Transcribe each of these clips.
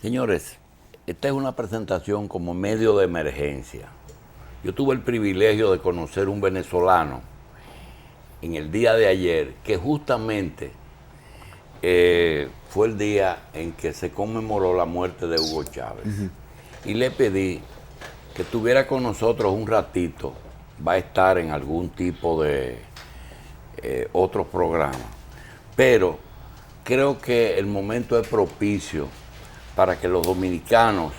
Señores, esta es una presentación como medio de emergencia. Yo tuve el privilegio de conocer un venezolano en el día de ayer, que justamente fue el día en que se conmemoró la muerte de Hugo Chávez. Y le pedí que estuviera con nosotros un ratito. Va a estar en algún tipo de otros programas. Pero creo que el momento es propicio para que los dominicanos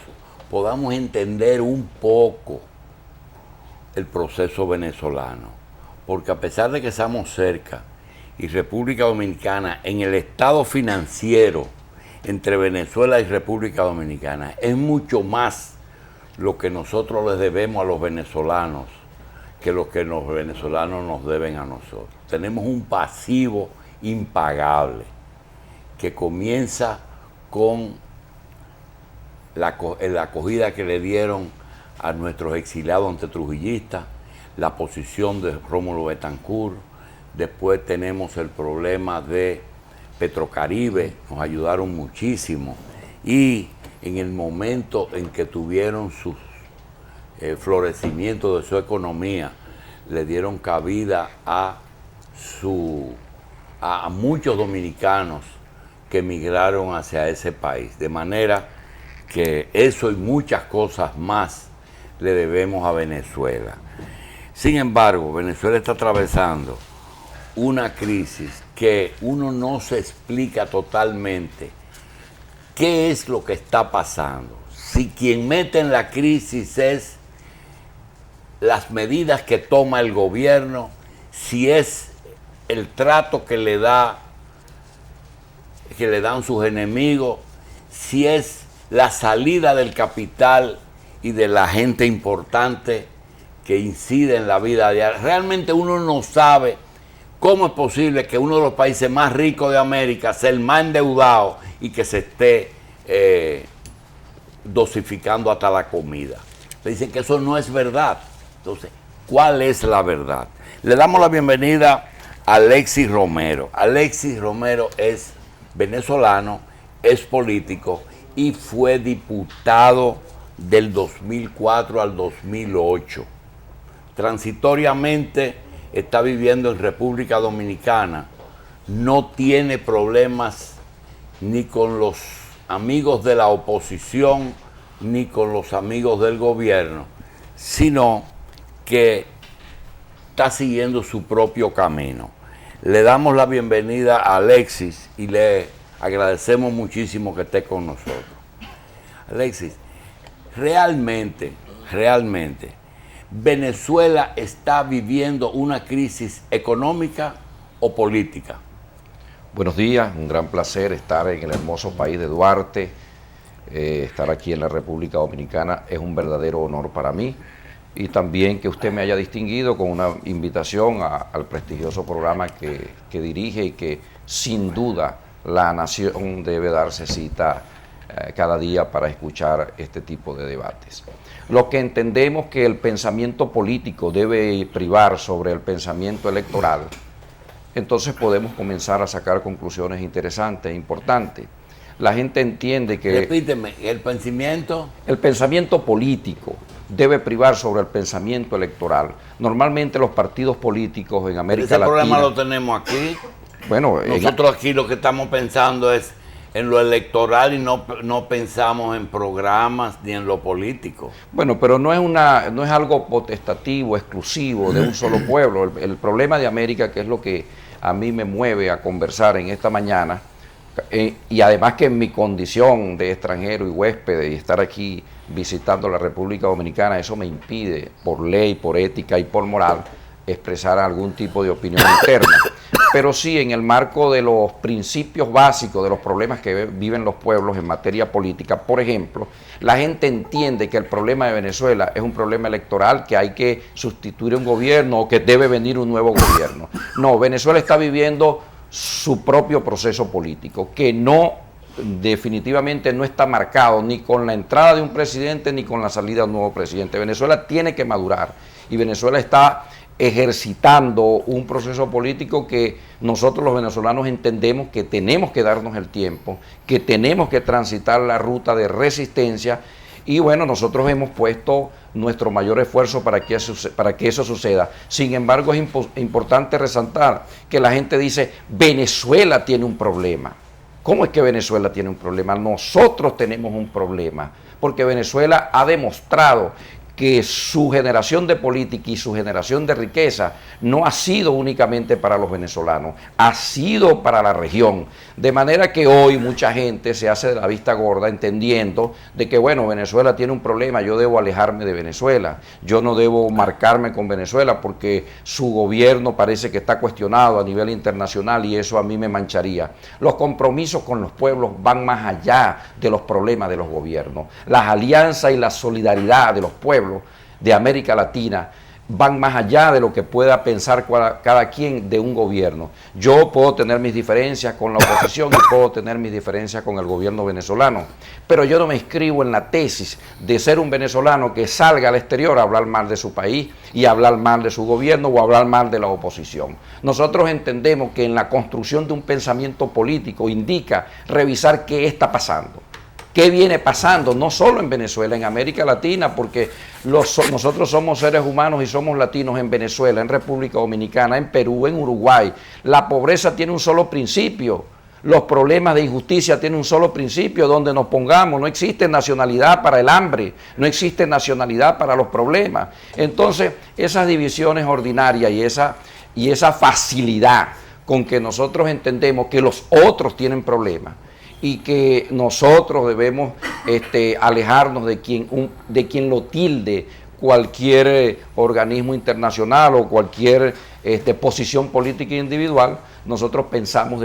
podamos entender un poco el proceso venezolano. Porque a pesar de que estamos cerca, y República Dominicana, en el estado financiero entre Venezuela y República Dominicana, es mucho más lo que nosotros les debemos a los venezolanos que lo que los venezolanos nos deben a nosotros. Tenemos un pasivo impagable que comienza con la acogida que le dieron a nuestros exiliados antitrujillistas, la posición de Rómulo Betancourt. Después tenemos el problema de Petrocaribe, nos ayudaron muchísimo. Y en el momento en que tuvieron sus florecimiento de su economía, le dieron cabida a muchos dominicanos que emigraron hacia ese país. De manera que eso y muchas cosas más le debemos a Venezuela. Sin embargo, Venezuela está atravesando una crisis que uno no se explica totalmente qué es lo que está pasando. Si quien mete en la crisis es las medidas que toma el gobierno, si es el trato que le dan sus enemigos, si es la salida del capital y de la gente importante que incide en la vida diaria. Realmente uno no sabe cómo es posible que uno de los países más ricos de América sea el más endeudado y que se esté dosificando hasta la comida. Le dicen que eso no es verdad. Entonces, ¿cuál es la verdad? Le damos la bienvenida a Alexis Romero. Alexis Romero es venezolano, es político y fue diputado del 2004 al 2008. Transitoriamente está viviendo en República Dominicana, no tiene problemas ni con los amigos de la oposición ni con los amigos del gobierno, sino que está siguiendo su propio camino. Le damos la bienvenida a Alexis y le agradecemos muchísimo que esté con nosotros. Alexis, realmente, ¿Venezuela está viviendo una crisis económica o política? Buenos días, un gran placer estar en el hermoso país de Duarte. Estar aquí en la República Dominicana es un verdadero honor para mí. Y también que usted me haya distinguido con una invitación al prestigioso programa que dirige y que sin duda la nación debe darse cita cada día para escuchar este tipo de debates. Lo que entendemos que el pensamiento político debe privar sobre el pensamiento electoral, entonces podemos comenzar a sacar conclusiones interesantes e importantes. La gente entiende que... Repíteme, ¿el pensamiento? El pensamiento político debe privar sobre el pensamiento electoral. Normalmente los partidos políticos en América Latina... Ese problema lo tenemos aquí. Bueno, nosotros aquí lo que estamos pensando es en lo electoral y no pensamos en programas ni en lo político. Bueno, pero no es algo potestativo, exclusivo de un solo pueblo. El problema de América, que es lo que a mí me mueve a conversar en esta mañana, y además que en mi condición de extranjero y huésped y estar aquí visitando la República Dominicana, eso me impide por ley, por ética y por moral expresar algún tipo de opinión interna. Pero sí, en el marco de los principios básicos de los problemas que viven los pueblos en materia política, por ejemplo, la gente entiende que el problema de Venezuela es un problema electoral, que hay que sustituir un gobierno o que debe venir un nuevo gobierno. No, Venezuela está viviendo su propio proceso político, que definitivamente no está marcado ni con la entrada de un presidente ni con la salida de un nuevo presidente. Venezuela tiene que madurar y Venezuela está ejercitando un proceso político que nosotros los venezolanos entendemos que tenemos que darnos el tiempo, que tenemos que transitar la ruta de resistencia. Y bueno, nosotros hemos puesto nuestro mayor esfuerzo para que eso suceda. Sin embargo, es importante resaltar que la gente dice, Venezuela tiene un problema. ¿Cómo es que Venezuela tiene un problema? Nosotros tenemos un problema, porque Venezuela ha demostrado que su generación de política y su generación de riqueza no ha sido únicamente para los venezolanos, ha sido para la región. De manera que hoy mucha gente se hace de la vista gorda entendiendo de que, bueno, Venezuela tiene un problema, yo debo alejarme de Venezuela, yo no debo marcarme con Venezuela porque su gobierno parece que está cuestionado a nivel internacional y eso a mí me mancharía. Los compromisos con los pueblos van más allá de los problemas de los gobiernos. Las alianzas y la solidaridad de los pueblos de América Latina van más allá de lo que pueda pensar cada quien de un gobierno. Yo puedo tener mis diferencias con la oposición y puedo tener mis diferencias con el gobierno venezolano, pero yo no me inscribo en la tesis de ser un venezolano que salga al exterior a hablar mal de su país y a hablar mal de su gobierno o a hablar mal de la oposición. Nosotros entendemos que en la construcción de un pensamiento político indica revisar qué está pasando. ¿Qué viene pasando? No solo en Venezuela, en América Latina, porque nosotros somos seres humanos y somos latinos en Venezuela, en República Dominicana, en Perú, en Uruguay. La pobreza tiene un solo principio. Los problemas de injusticia tienen un solo principio, donde nos pongamos. No existe nacionalidad para el hambre, no existe nacionalidad para los problemas. Entonces, esas divisiones ordinarias y esa facilidad con que nosotros entendemos que los otros tienen problemas, y que nosotros debemos alejarnos de quien lo tilde cualquier organismo internacional o cualquier posición política individual. Nosotros pensamos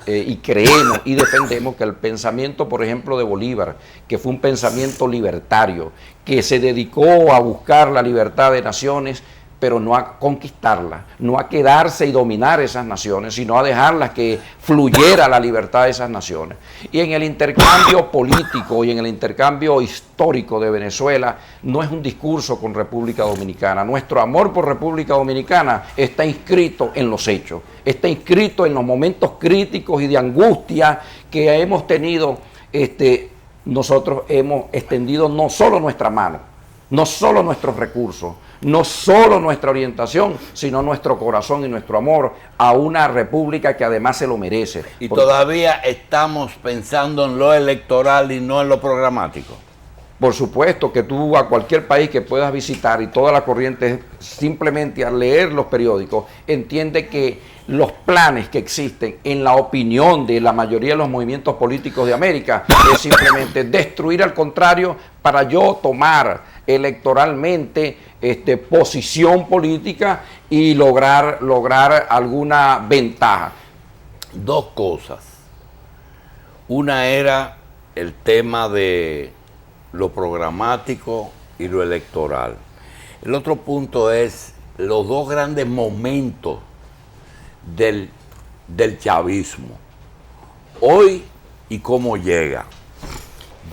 y creemos y defendemos que el pensamiento, por ejemplo, de Bolívar, que fue un pensamiento libertario, que se dedicó a buscar la libertad de naciones, pero no a conquistarla, no a quedarse y dominar esas naciones, sino a dejarlas que fluyera la libertad de esas naciones. Y en el intercambio político y en el intercambio histórico de Venezuela, no es un discurso con República Dominicana. Nuestro amor por República Dominicana está inscrito en los hechos, está inscrito en los momentos críticos y de angustia que hemos tenido. Nosotros hemos extendido no solo nuestra mano, no solo nuestros recursos, no solo nuestra orientación, sino nuestro corazón y nuestro amor a una república que además se lo merece. Y todavía estamos pensando en lo electoral y no en lo programático. Por supuesto que tú a cualquier país que puedas visitar y toda la corriente, simplemente al leer los periódicos, entiende que los planes que existen en la opinión de la mayoría de los movimientos políticos de América es simplemente destruir al contrario para yo tomar electoralmente posición política y lograr alguna ventaja. Dos cosas. Una era el tema de lo programático y lo electoral. El otro punto es los dos grandes momentos del chavismo. Hoy y cómo llega.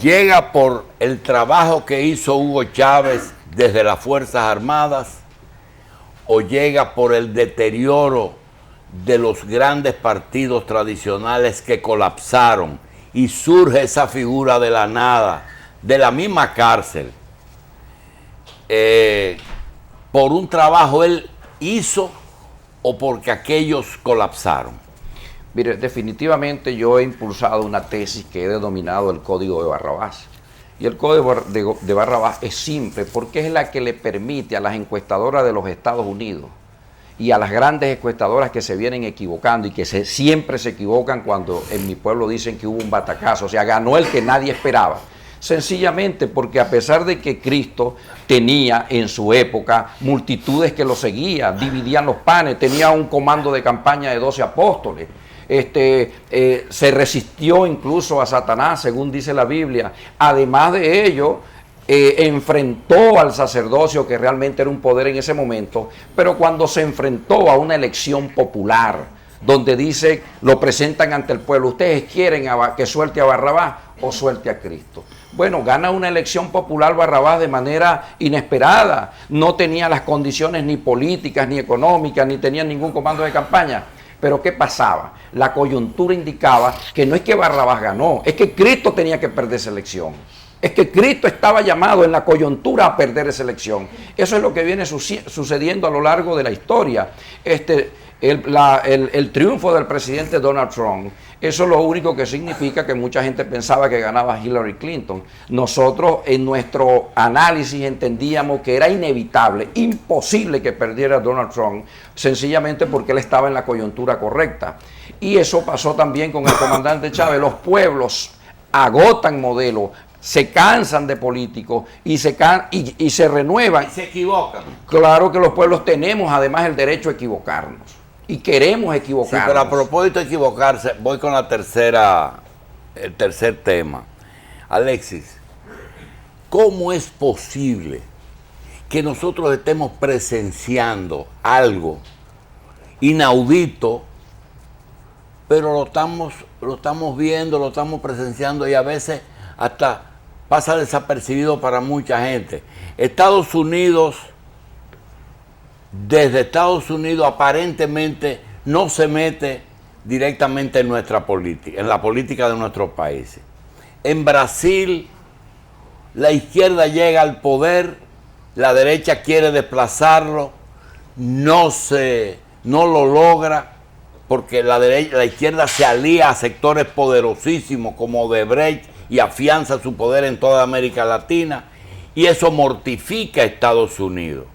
Llega por el trabajo que hizo Hugo Chávez desde las Fuerzas Armadas o llega por el deterioro de los grandes partidos tradicionales que colapsaron y surge esa figura de la nada, de la misma cárcel. ¿Por un trabajo él hizo o porque aquellos colapsaron? Mire, definitivamente yo he impulsado una tesis que he denominado el Código de Barrabás. Y el Código de Barrabás es simple porque es la que le permite a las encuestadoras de los Estados Unidos y a las grandes encuestadoras que se vienen equivocando y que siempre se equivocan cuando en mi pueblo dicen que hubo un batacazo, o sea, ganó el que nadie esperaba. Sencillamente porque a pesar de que Cristo tenía en su época multitudes que lo seguían, dividían los panes, tenía un comando de campaña de 12 apóstoles, se resistió incluso a Satanás, según dice la Biblia. Además de ello, enfrentó al sacerdocio, que realmente era un poder en ese momento, pero cuando se enfrentó a una elección popular, donde dice, lo presentan ante el pueblo, ustedes quieren que suelte a Barrabás o suelte a Cristo. Bueno, gana una elección popular Barrabás de manera inesperada, no tenía las condiciones ni políticas, ni económicas, ni tenía ningún comando de campaña. Pero ¿qué pasaba? La coyuntura indicaba que no es que Barrabás ganó, es que Cristo tenía que perder esa elección. Es que Cristo estaba llamado en la coyuntura a perder esa elección. Eso es lo que viene sucediendo a lo largo de la historia. El triunfo del presidente Donald Trump, eso es lo único que significa que mucha gente pensaba que ganaba Hillary Clinton. Nosotros en nuestro análisis entendíamos que era inevitable, imposible que perdiera Donald Trump, sencillamente porque él estaba en la coyuntura correcta. Y eso pasó también con el comandante Chávez. Los pueblos agotan modelos, se cansan de políticos y se renuevan. Y se equivocan. Claro que los pueblos tenemos además el derecho a equivocarnos. Y queremos equivocarnos. Sí, pero a propósito de equivocarse, voy con el tercer tema. Alexis, ¿cómo es posible que nosotros estemos presenciando algo inaudito, pero lo estamos viendo, lo estamos presenciando y a veces hasta pasa desapercibido para mucha gente? Estados Unidos, desde Estados Unidos aparentemente no se mete directamente en nuestra política, en la política de nuestros países. En Brasil, la izquierda llega al poder, la derecha quiere desplazarlo, no lo logra, porque la izquierda se alía a sectores poderosísimos como Odebrecht y afianza su poder en toda América Latina, y eso mortifica a Estados Unidos,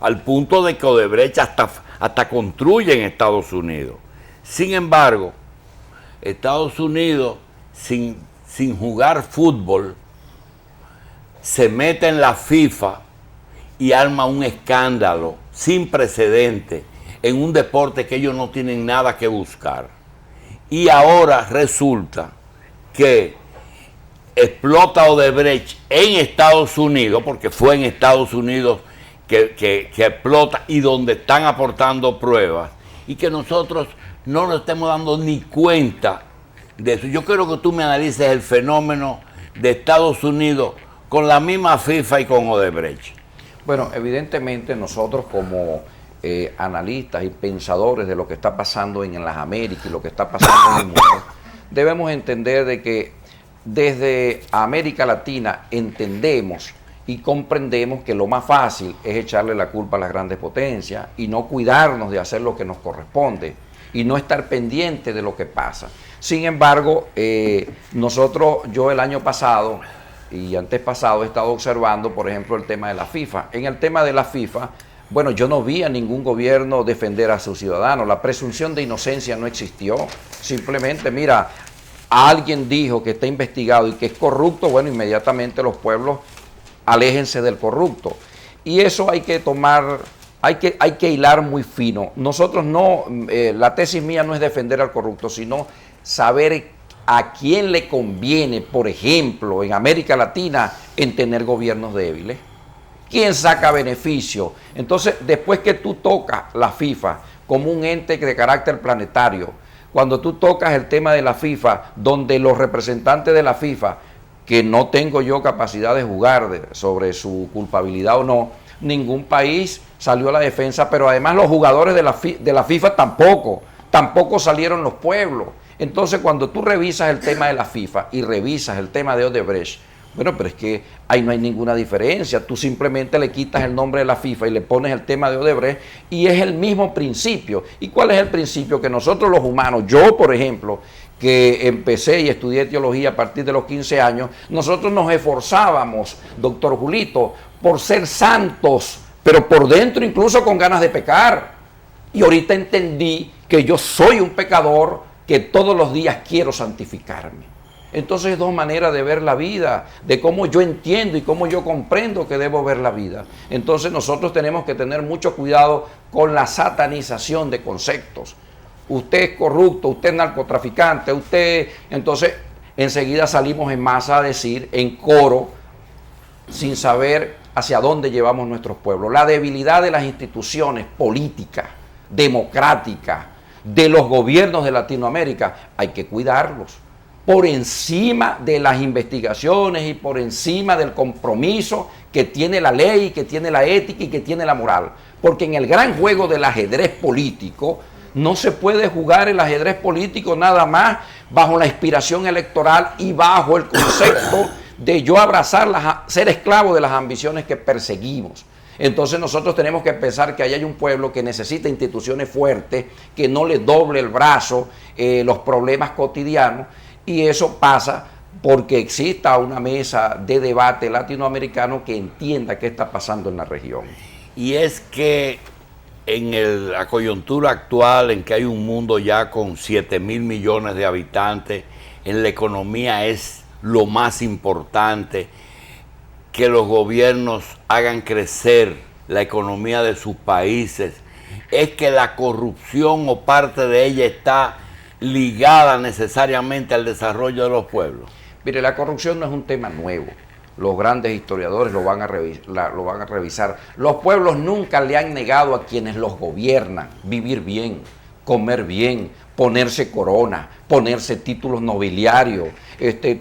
al punto de que Odebrecht hasta construye en Estados Unidos. Sin embargo, Estados Unidos, sin jugar fútbol, se mete en la FIFA y arma un escándalo sin precedente en un deporte que ellos no tienen nada que buscar. Y ahora resulta que explota Odebrecht en Estados Unidos, porque fue en Estados Unidos que explota y donde están aportando pruebas, y que nosotros no nos estemos dando ni cuenta de eso. Yo quiero que tú me analices el fenómeno de Estados Unidos con la misma FIFA y con Odebrecht. Bueno, evidentemente nosotros como analistas y pensadores de lo que está pasando en las Américas y lo que está pasando en el mundo, debemos entender de que desde América Latina entendemos y comprendemos que lo más fácil es echarle la culpa a las grandes potencias y no cuidarnos de hacer lo que nos corresponde y no estar pendiente de lo que pasa. Sin embargo, yo el año pasado y antes pasado he estado observando, por ejemplo, el tema de la FIFA. En el tema de la FIFA, bueno, yo no vi a ningún gobierno defender a sus ciudadanos. La presunción de inocencia no existió. Simplemente, mira, alguien dijo que está investigado y que es corrupto, bueno, inmediatamente los pueblos aléjense del corrupto. Y eso hay que tomar, hay que hilar muy fino. Nosotros no, la tesis mía no es defender al corrupto, sino saber a quién le conviene, por ejemplo, en América Latina, en tener gobiernos débiles. ¿Quién saca beneficio? Entonces, después que tú tocas la FIFA como un ente de carácter planetario, cuando tú tocas el tema de la FIFA, donde los representantes de la FIFA, que no tengo yo capacidad de jugar sobre su culpabilidad o no, ningún país salió a la defensa, pero además los jugadores de la FIFA tampoco salieron los pueblos. Entonces, cuando tú revisas el tema de la FIFA y revisas el tema de Odebrecht, bueno, pero es que ahí no hay ninguna diferencia. Tú simplemente le quitas el nombre de la FIFA y le pones el tema de Odebrecht y es el mismo principio. ¿Y cuál es el principio? Que nosotros los humanos, yo por ejemplo, que empecé y estudié teología a partir de los 15 años, nosotros nos esforzábamos, doctor Julito, por ser santos, pero por dentro incluso con ganas de pecar. Y ahorita entendí que yo soy un pecador, que todos los días quiero santificarme. Entonces, dos maneras de ver la vida, de cómo yo entiendo y cómo yo comprendo que debo ver la vida. Entonces, nosotros tenemos que tener mucho cuidado con la satanización de conceptos. Usted es corrupto, usted es narcotraficante, entonces, enseguida salimos en masa a decir, en coro, sin saber hacia dónde llevamos nuestros pueblos. La debilidad de las instituciones políticas, democráticas, de los gobiernos de Latinoamérica, hay que cuidarlos. Por encima de las investigaciones y por encima del compromiso que tiene la ley, que tiene la ética y que tiene la moral. Porque en el gran juego del ajedrez político, no se puede jugar el ajedrez político nada más bajo la inspiración electoral y bajo el concepto de yo abrazar, ser esclavo de las ambiciones que perseguimos. Entonces nosotros tenemos que pensar que ahí hay un pueblo que necesita instituciones fuertes, que no le doble el brazo los problemas cotidianos, y eso pasa porque exista una mesa de debate latinoamericano que entienda qué está pasando en la región. Y es que en la coyuntura actual, en que hay un mundo ya con 7.000 millones de habitantes, en la economía es lo más importante, que los gobiernos hagan crecer la economía de sus países, es que la corrupción o parte de ella está ligada necesariamente al desarrollo de los pueblos. Mire, la corrupción no es un tema nuevo. Los grandes historiadores lo van a revisar. Los pueblos nunca le han negado a quienes los gobiernan vivir bien, comer bien, ponerse corona, ponerse títulos nobiliarios,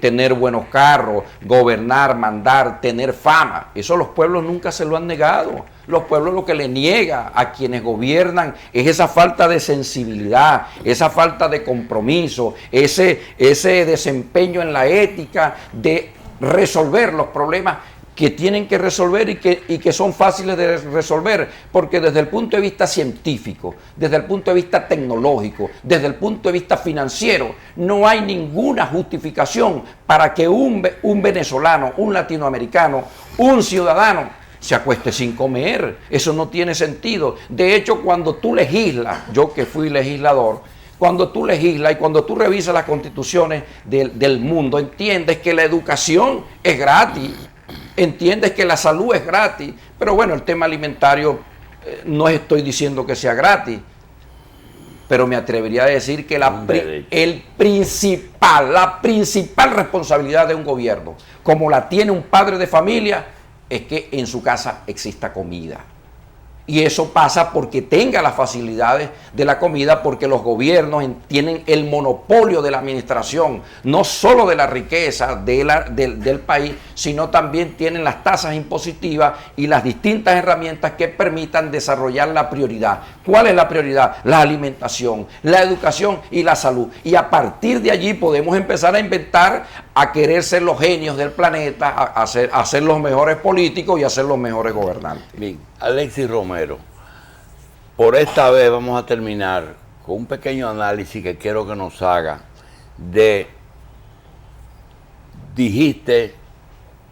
tener buenos carros, gobernar, mandar, tener fama. Eso los pueblos nunca se lo han negado. Los pueblos lo que le niega a quienes gobiernan es esa falta de sensibilidad, esa falta de compromiso, ese desempeño en la ética de resolver los problemas que tienen que resolver y que son fáciles de resolver, porque desde el punto de vista científico, desde el punto de vista tecnológico, desde el punto de vista financiero, no hay ninguna justificación para que un venezolano, un latinoamericano, un ciudadano se acueste sin comer. Eso no tiene sentido. De hecho, cuando tú legislas, yo que fui legislador, cuando tú legislas y cuando tú revisas las constituciones del mundo, entiendes que la educación es gratis, entiendes que la salud es gratis, pero bueno, el tema alimentario no estoy diciendo que sea gratis, pero me atrevería a decir que la principal responsabilidad de un gobierno, como la tiene un padre de familia, es que en su casa exista comida. Y eso pasa porque tenga las facilidades de la comida, porque los gobiernos tienen el monopolio de la administración, no solo de la riqueza del país, sino también tienen las tasas impositivas y las distintas herramientas que permitan desarrollar la prioridad. ¿Cuál es la prioridad? La alimentación, la educación y la salud. Y a partir de allí podemos empezar a inventar, a querer ser los genios del planeta, a ser los mejores políticos y a ser los mejores gobernantes. Bien, Alexis Romero, por esta vez vamos a terminar con un pequeño análisis que quiero que nos haga dijiste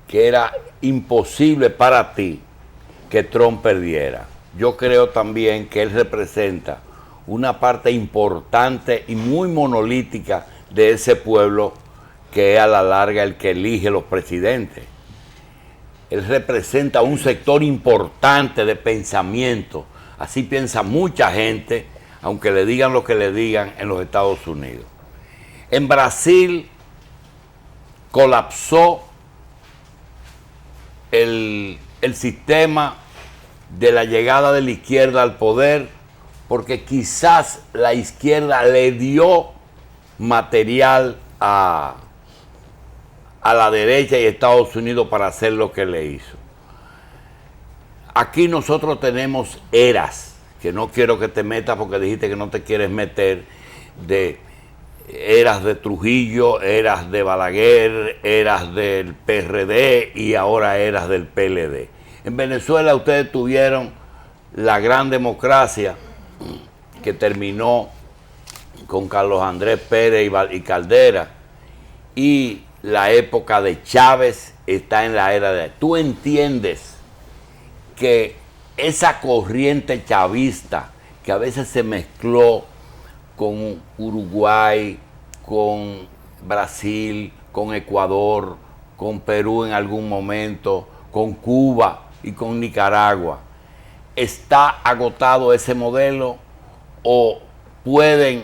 que era imposible para ti que Trump perdiera. Yo creo también que él representa una parte importante y muy monolítica de ese pueblo que es a la larga el que elige los presidentes. Él representa un sector importante de pensamiento. Así piensa mucha gente, aunque le digan lo que le digan en los Estados Unidos. En Brasil colapsó el sistema de la llegada de la izquierda al poder, porque quizás la izquierda le dio material a la derecha y Estados Unidos para hacer lo que le hizo. Aquí nosotros tenemos eras, que no quiero que te metas porque dijiste que no te quieres meter, de eras de Trujillo, eras de Balaguer, eras del PRD y ahora eras del PLD. En Venezuela ustedes tuvieron la gran democracia que terminó con Carlos Andrés Pérez y Caldera, y la época de Chávez está en la era de... ¿Tú entiendes que esa corriente chavista que a veces se mezcló con Uruguay, con Brasil, con Ecuador, con Perú en algún momento, con Cuba y con Nicaragua, está agotado ese modelo, o pueden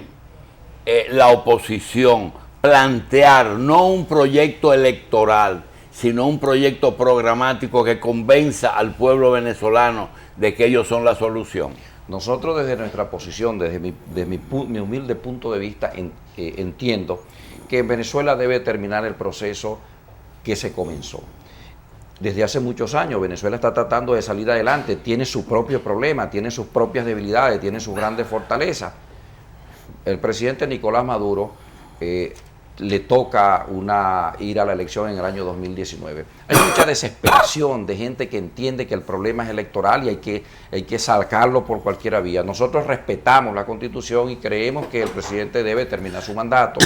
la oposición plantear no un proyecto electoral, sino un proyecto programático que convenza al pueblo venezolano de que ellos son la solución? Nosotros desde nuestra posición, mi humilde punto de vista, entiendo que en Venezuela debe terminar el proceso que se comenzó. Desde hace muchos años Venezuela está tratando de salir adelante, tiene su propio problema, tiene sus propias debilidades, tiene sus grandes fortalezas. El presidente Nicolás Maduro le toca ir a la elección en el año 2019. Hay mucha desesperación de gente que entiende que el problema es electoral y hay que sacarlo por cualquier vía. Nosotros respetamos la Constitución y creemos que el presidente debe terminar su mandato.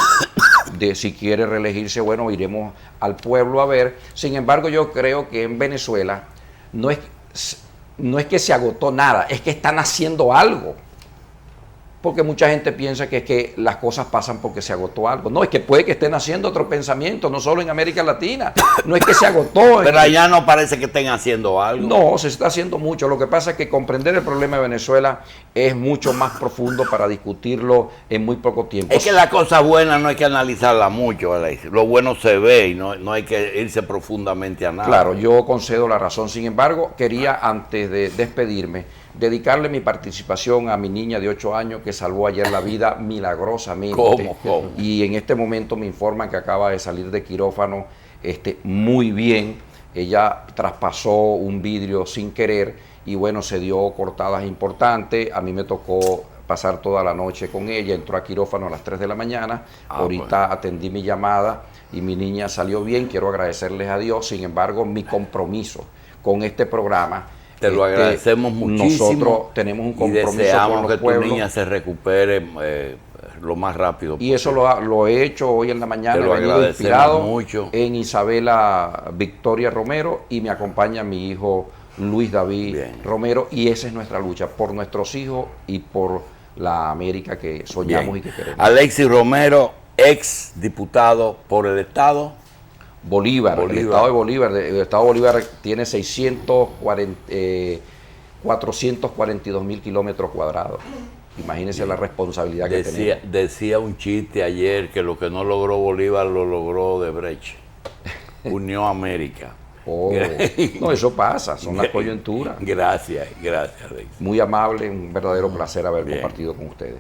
Si quiere reelegirse, bueno, iremos al pueblo a ver. Sin embargo, yo creo que en Venezuela no es que se agotó nada, es que están haciendo algo. Porque mucha gente piensa que es que las cosas pasan porque se agotó algo. No, es que puede que estén haciendo otro pensamiento, no solo en América Latina. No es que se agotó. Pero allá no parece que estén haciendo algo. No, se está haciendo mucho. Lo que pasa es que comprender el problema de Venezuela es mucho más profundo para discutirlo en muy poco tiempo. Es que las cosas buenas no hay que analizarlas mucho, Alexis. Lo bueno se ve y no hay que irse profundamente a nada. Claro, yo concedo la razón. Sin embargo, quería, antes de despedirme, dedicarle mi participación a mi niña de 8 años que salvó ayer la vida milagrosamente. ¿Cómo? Y en este momento me informan que acaba de salir de quirófano muy bien. Ella traspasó un vidrio sin querer y bueno, se dio cortadas importantes. A mí me tocó pasar toda la noche con ella, entró a quirófano a las 3 de la mañana. Ahorita atendí mi llamada y mi niña salió bien. Quiero agradecerles a Dios. Sin embargo, mi compromiso con este programa, te lo agradecemos muchísimo. Nosotros tenemos un compromiso y deseamos con los que pueblos. Tu niña se recupere lo más rápido posible. Y eso lo he hecho hoy en la mañana. Te lo agradecemos inspirado mucho. En Isabela Victoria Romero y me acompaña mi hijo Luis David Romero. Y esa es nuestra lucha por nuestros hijos y por la América que soñamos y que queremos. Alexis Romero, ex diputado por el Estado Bolívar. El Estado de Bolívar. El Estado de Bolívar tiene 442.000 kilómetros cuadrados. Imagínense la responsabilidad que tenemos. Decía un chiste ayer que lo que no logró Bolívar lo logró Odebrecht. Unió América. No, eso pasa, son las coyunturas. Gracias, Alexis. Muy amable, un verdadero placer haber compartido con ustedes.